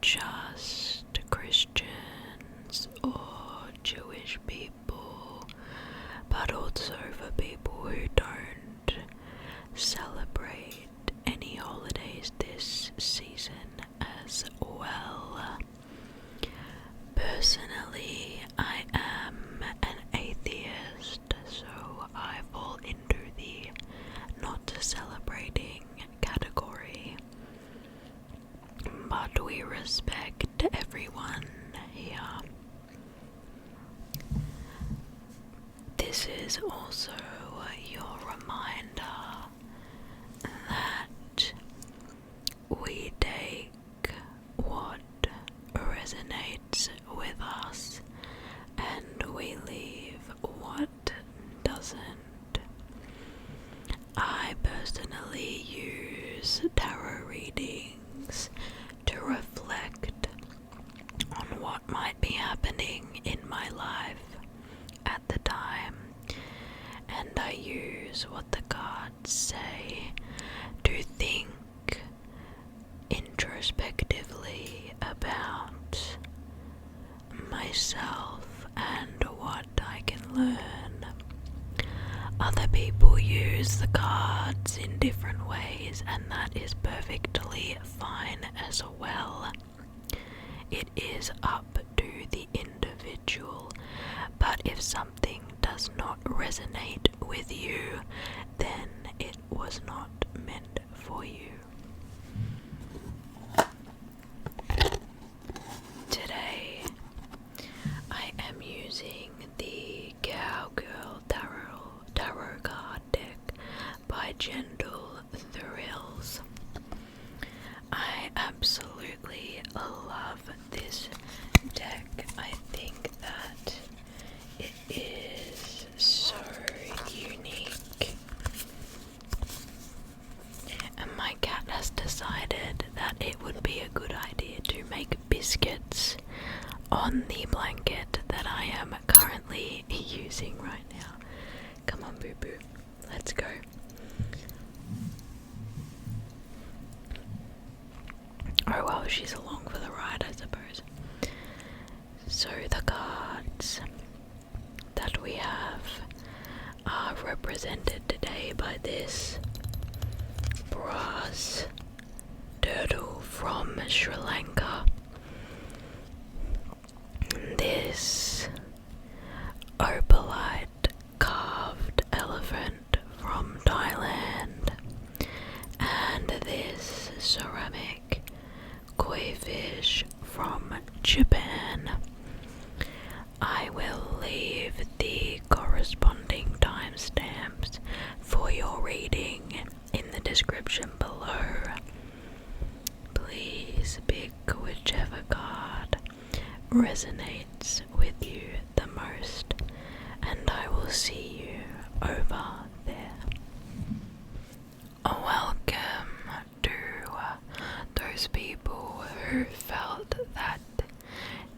just Christians or Jewish people, but also for people who don't celebrate any holidays this season as well. Personally, I am an atheist, so I fall into the not celebrating category, but we respect everyone here. This is also your reminder that we take what resonates with us and we leave what doesn't. I personally use tarot readings to reflect on what might be happening in my life at the time, and I use what the cards say to think introspectively about myself and what I can learn. Other people use the cards in different ways, and that is perfectly fine as well. It is up to the individual, but if something does not resonate with you, then it was not meant for you. Today, I am using the Cowgirl Tarot card deck by Gental Thrills. I absolutely love this deck. I think that it is so unique. And my cat has decided that it would be a good idea to make biscuits on the blanket that I am currently using right now. Come on, boo boo, let's go. Oh well, she's along for the ride, I suppose. So the cards that we have are represented today by this brass turtle from Sri Lanka, this opalite carved elephant from Thailand, and this ceramic koi fish from Japan. I will leave the corresponding timestamps for your reading in the description below. Please pick whichever card resonates with you the most, and I will see you over there. Welcome to those people who felt that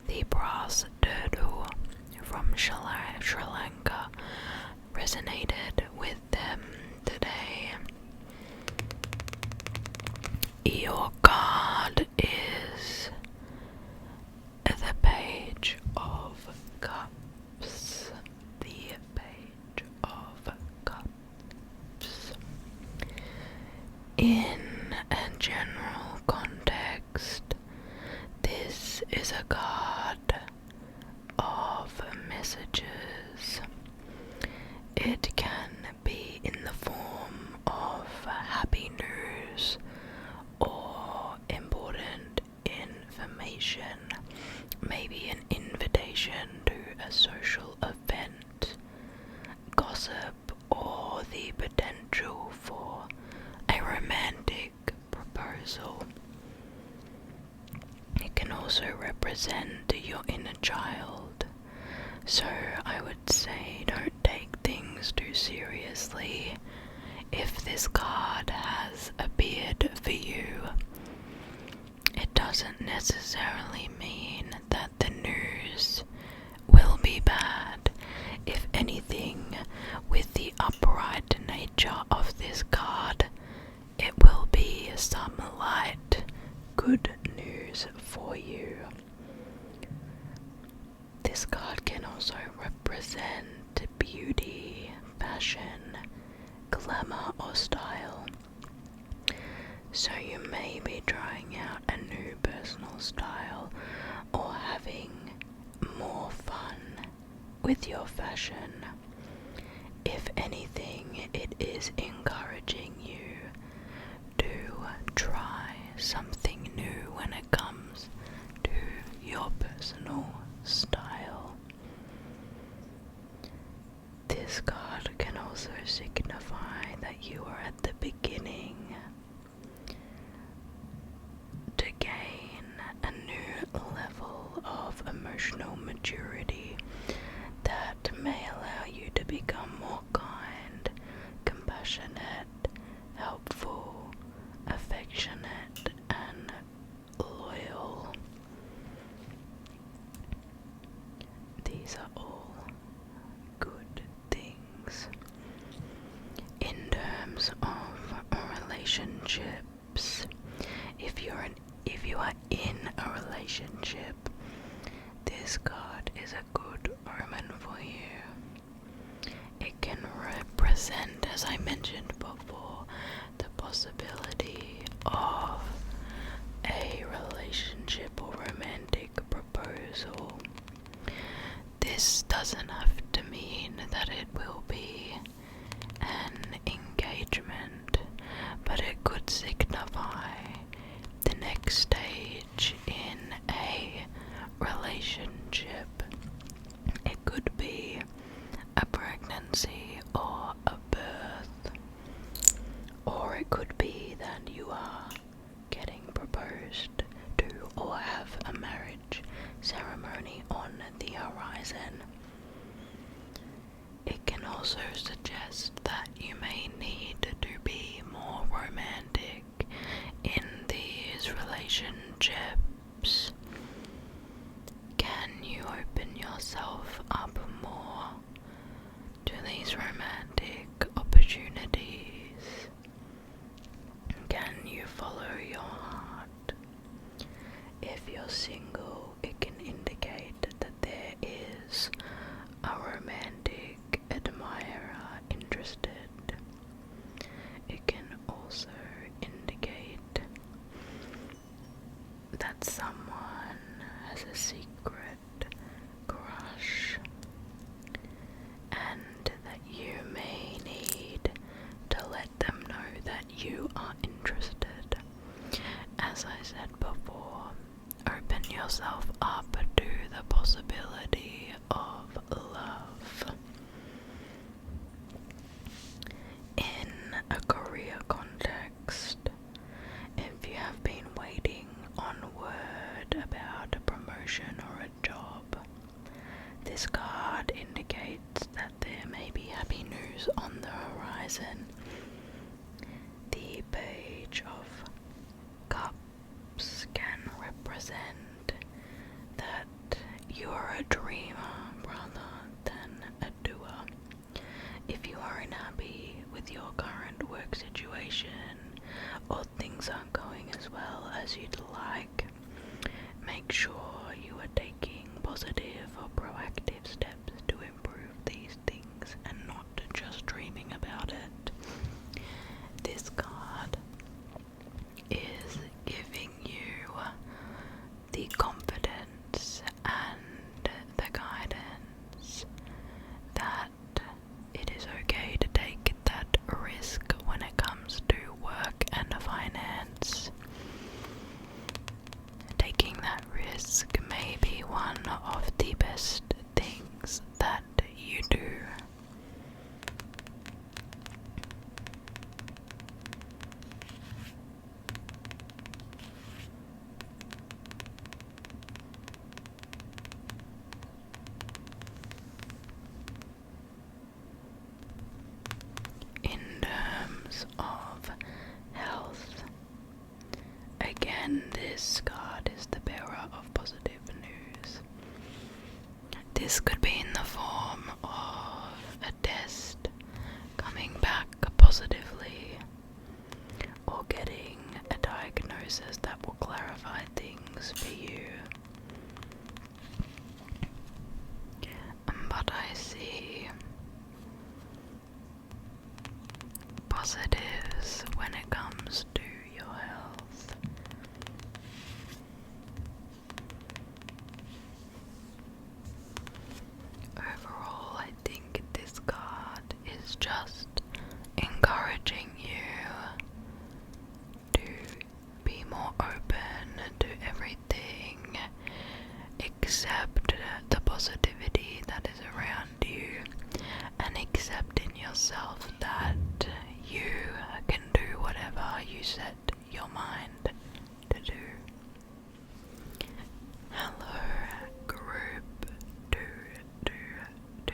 the brass turtle from Sri Lanka resonated with them today. Your card is the Page of Cups. The Page of Cups. In a general context, this is a card of messages. It can be in the form of happy news or important information, maybe an invitation to a social event, gossip, or the potential for a romantic proposal. It can also represent your inner child, so I would say don't take things too seriously if this card has appeared for you. It doesn't necessarily mean that the news will be bad. If anything, with the upright nature of this card, it will be some light, good news. news for you. This card can also represent beauty, fashion, glamour or style. So you may be trying out a new personal style or having more fun with your fashion. If anything, it is encouraging you to try something new when it comes to your personal style. This card can also signify that you are at the beginning to gain a new level of emotional maturity that may allow you to become more kind, compassionate, helpful, affectionate, and loyal. These are all good things. In terms of relationships, if you are in a relationship, this card is a good omen for you. It can represent, as I mentioned before, the possibility of a relationship or romantic proposal. This doesn't have to mean that it will be an engagement, but it could signify the next stage in a relationship. It could be a pregnancy or a birth, or it could be that you are getting proposed to or have a marriage ceremony on the horizon. It can also suggest that you may need to be more romantic in these relationships. Can you open yourself up more to these romantic opportunities? Can you follow your heart? If you're single, it can indicate that there is a romantic admirer interested. It can also indicate that someone has a secret crush and that you may need to let them know that you are interested. As I said before, open yourself up to the possibility of love. In a career context, if you have been waiting on word about a promotion or a job, this card indicates that there may be happy news on the horizon. The Page of Cups can represent that you are a dreamer rather than a doer. If you are unhappy with your current work situation or things aren't going as well as you'd like, make sure you are taking positive or proactive steps to improve these things and not just dreaming about it. This card is giving you the confidence and the guidance that it is okay to take that risk when it comes to work and finance. Taking that risk may be one of the best things that you do. In terms of health, again, this card is the bearer of positive news. This could be in the form of things for you. But I see positives when it comes to your health. Overall, I think this card is just encouraging you to be more open to everything, accept the positivity that is around you, and accept in yourself that you can do whatever you set your mind to do. Hello, group 222.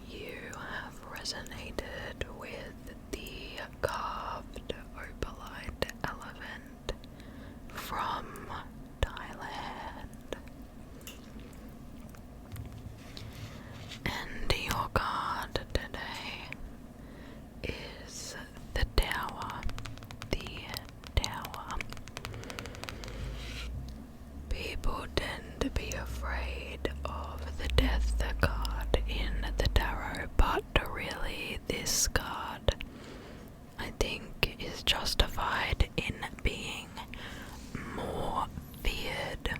You have resonated with the carved opalite elephant from Thailand. And your card today is the Tower. The Tower. People tend to be afraid of the Death card in the tarot, but really this card, I think, is justified in being more feared.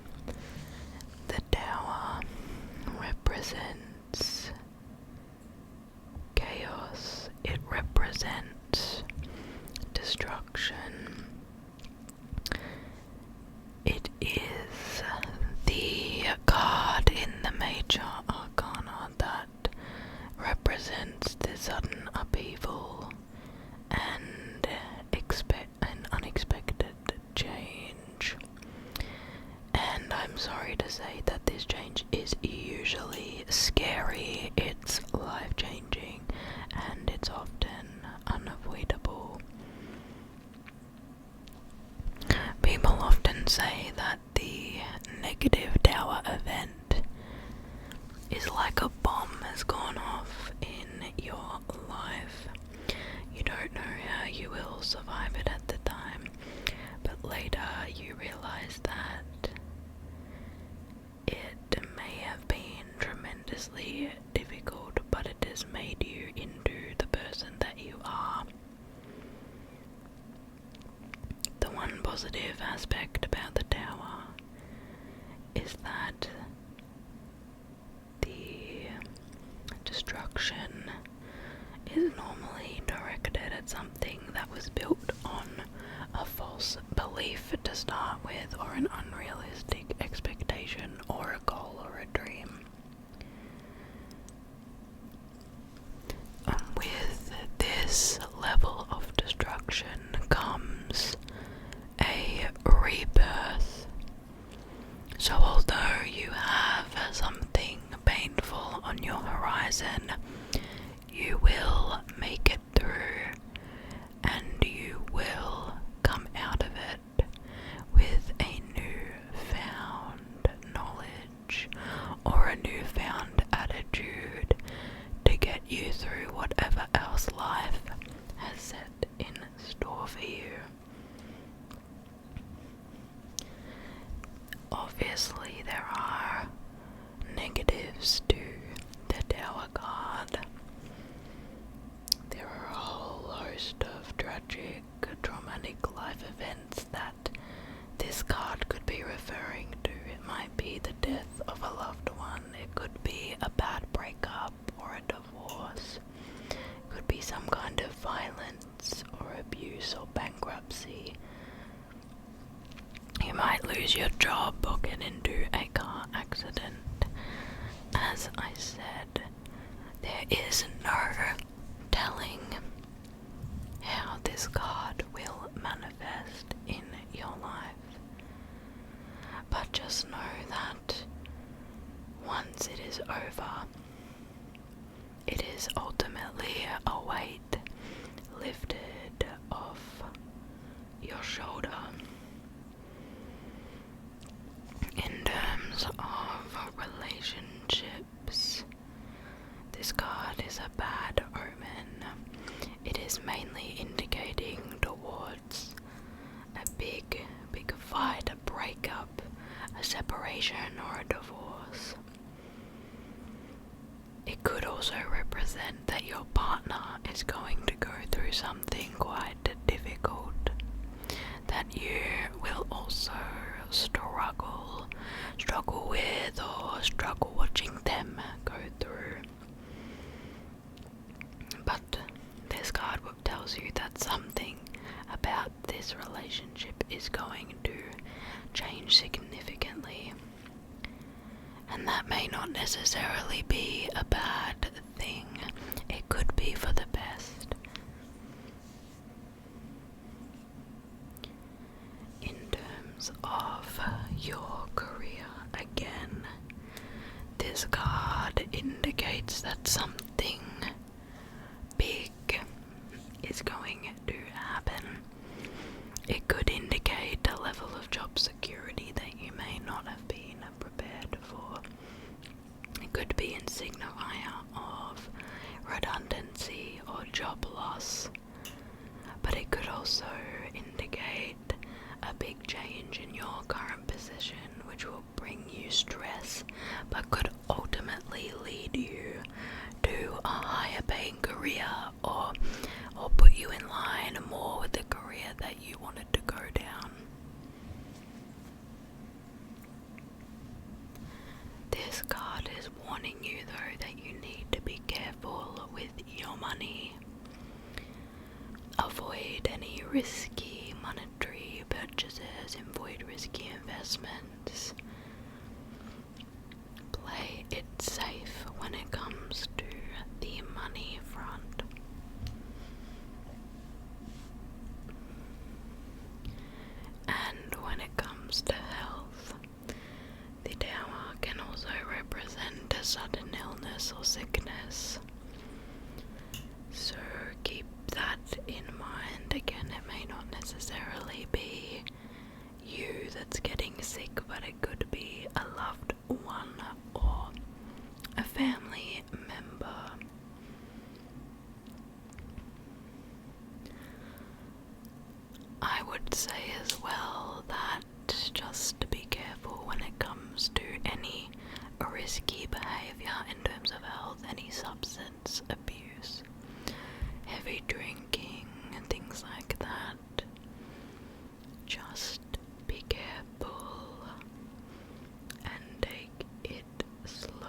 The Tower represents chaos. It represents destruction. It is the card in the major arcana that represents the sudden upheaval and an unexpected change. And I'm sorry to say that this change is usually scary, it's life-changing, and it's often unavoidable. People often say that the negative tower event is like a bomb has gone off in your life. You don't know how you will survive it at the time, but later you realize that it may have been tremendously difficult, but it has made you into the person that you are. The one positive aspect about the tower is that the destruction is normally directed at something that was built on a false belief to start with, or an unrealistic expectation, or a goal, or a dream. With this level of destruction comes a rebirth. So although you have something painful on your horizon, you will make it through, and you will come out of it with a newfound knowledge or a newfound attitude to get you through whatever else life has set in store for you. Obviously, there are negatives to the Tower card. There are a whole host of tragic, traumatic life events that this card could be referring to. It might be the death of a loved one, it could be a bad breakup or a divorce, it could be some kind of violence or abuse or bankruptcy. You might lose your job or get into a car accident. As I said, there is no telling how this card will manifest in your life. But just know that once it is over, it is ultimately a weight lifted off your shoulder. In terms of relationships, this card is a bad omen. It is mainly indicating towards a big fight separation or a divorce. It could also represent that your partner is going to go through something quite difficult that you will also struggle with, or struggle watching them go through. But this card book tells you that something about this relationship is going to change significantly, and that may not necessarily be a bad thing. It could be for the best. In terms of your career, again, this card indicates that something big is going to happen. It could indicate a level of job security that you may not have been prepared for. It could be insignia of redundancy or job loss, but it could also indicate a big change in your current position, which will bring you stress, but could ultimately lead you to a higher paying career, or put you in line more with the career that you wanted to go down. This card is warning you though that you need to be careful with your money. Avoid any risky monetary purchases, avoid risky investments. Play it safe when it comes to the money front. And when it comes to health, the Tower can also represent a sudden illness or sickness. So keep that in mind. Again, it may not necessarily be you that's getting sick, but it could be a loved one or a family member. I would say as well that just be careful when it comes to any risky behavior in terms of health, any substance abuse, heavy drinking, and things like that. Just be careful and take it slow.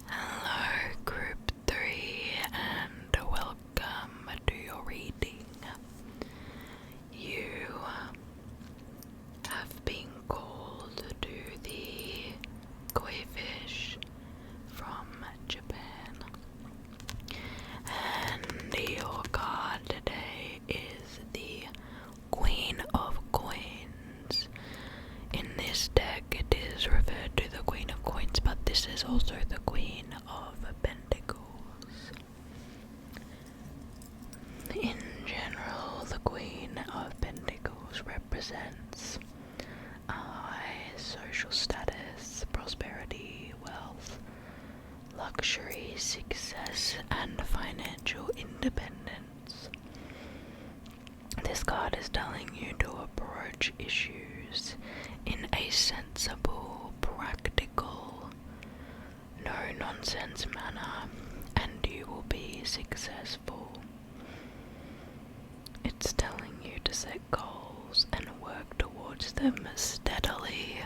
Hello, Group 3, and welcome to your reading. You have been called to the koi fish from Japan, and your card today is the Queen of Coins. In this deck it is referred to the Queen of Coins, but this is also the Queen of Pentacles. In general, the Queen of Pentacles represents high social status, prosperity, wealth, luxury, success, and financial independence. This card is telling you to approach issues in a sensible, practical, no-nonsense manner, and you will be successful. It's telling you to set goals and work towards them steadily.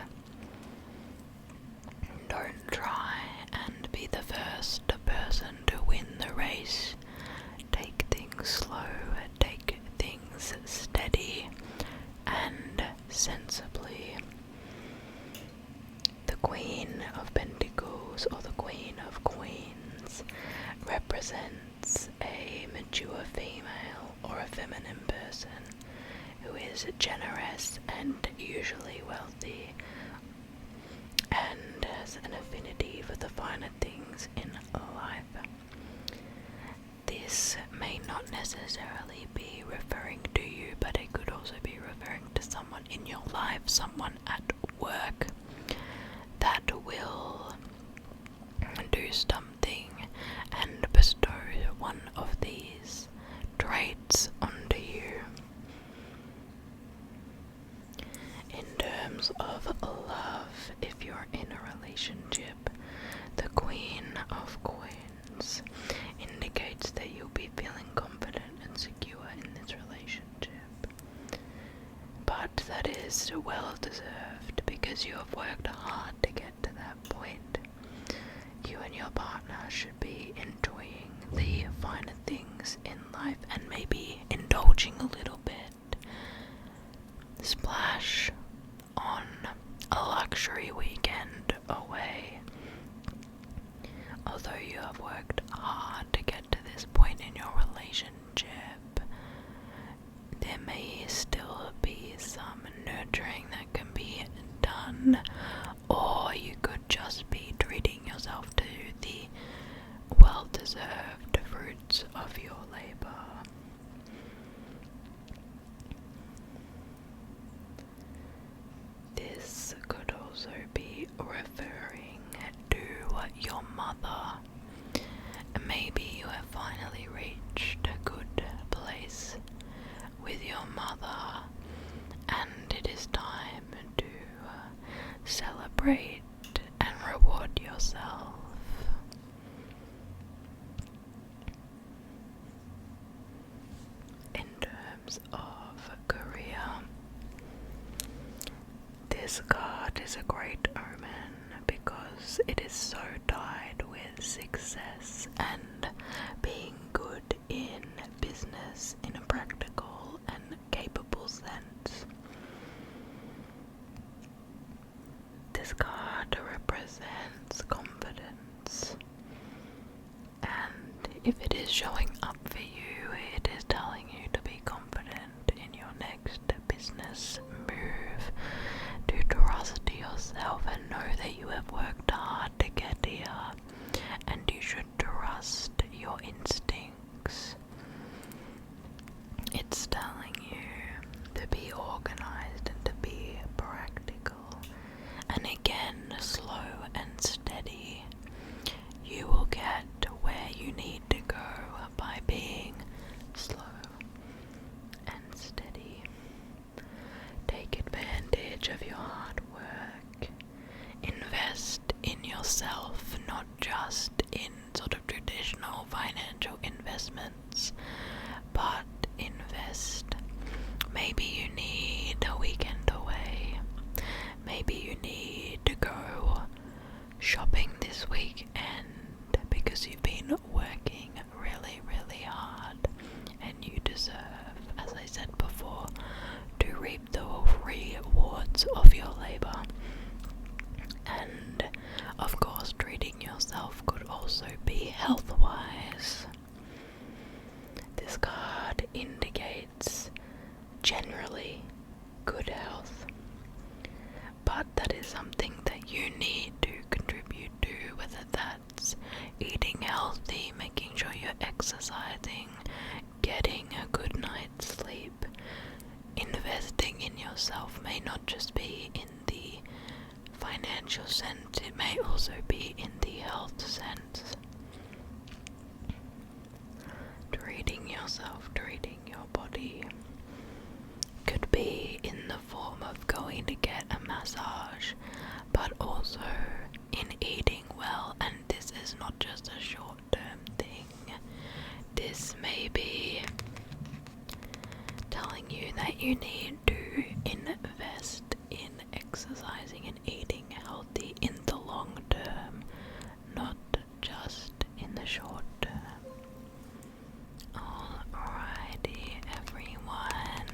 Don't try and be the first person to win the race. Take things slow, take things steady and sensibly. The Queen of Pentacles, or the Queen of Queens, represents a mature female or a feminine person who is generous and usually wealthy, and has an affinity for the finer things in life. This may not necessarily be referring to you, but it could also be referring to someone in your life, someone at work, that will do something and bestow one of these traits onto you. is well deserved because you have worked hard to get to that point. You and your partner should be enjoying the finer things in life and maybe indulging a little bit. Splash on a luxury weekend away. Although you have worked hard to get to this point in your relationship, there may still be some nurturing that can be done, or you could just be treating yourself to the well-deserved fruits of your labor. This could also be referring to your mother. Maybe you have finally reached a good place with your mother, and it is time to celebrate and reward yourself. In terms of career, this card is a great omen because it is so tied with success and being good in business in a practical and capable sense. This card represents confidence, and if it is showing up for you, it is telling you to be confident in your next business move, to trust yourself and know that you have worked hard to get here, and you should trust your instincts. It's telling you to be organized and to be practical, and again, slow and steady. You will get where you need to go by being slow and steady. Take advantage of your hard work. Invest in yourself, not just in sort of traditional financial investments, but invest. Maybe you need a weekend away. Maybe you need to go shopping this weekend because you've been working really, really hard, and you deserve, as I said before, to reap the rewards of your labor. And of course, treating yourself could also be health-wise. This card indicates generally good health, but that is something that you need to contribute to, whether that's eating healthy, making sure you're exercising, getting a good night's sleep. Investing in yourself may not just be in the financial sense, it may also be in the health sense. Treating yourself, treating your body could be in the form of going to get a massage, but also in eating well, and this is not just a short-term thing. This may be telling you that you need to invest in exercising and eating healthy in the long term, not just in the short term. Alrighty, everyone.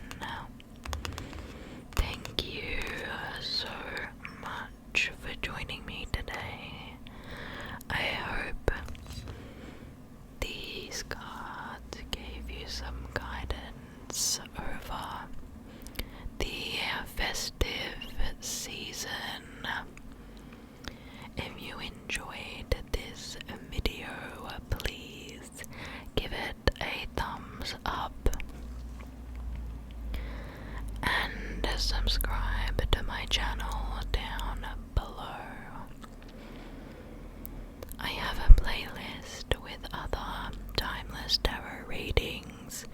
Thank you so much for joining me today. I hope these cards gave you some guidance over the festive season. If you enjoyed this video, please give it a thumbs up and subscribe to my channel down below. I have a playlist with other timeless tarot readings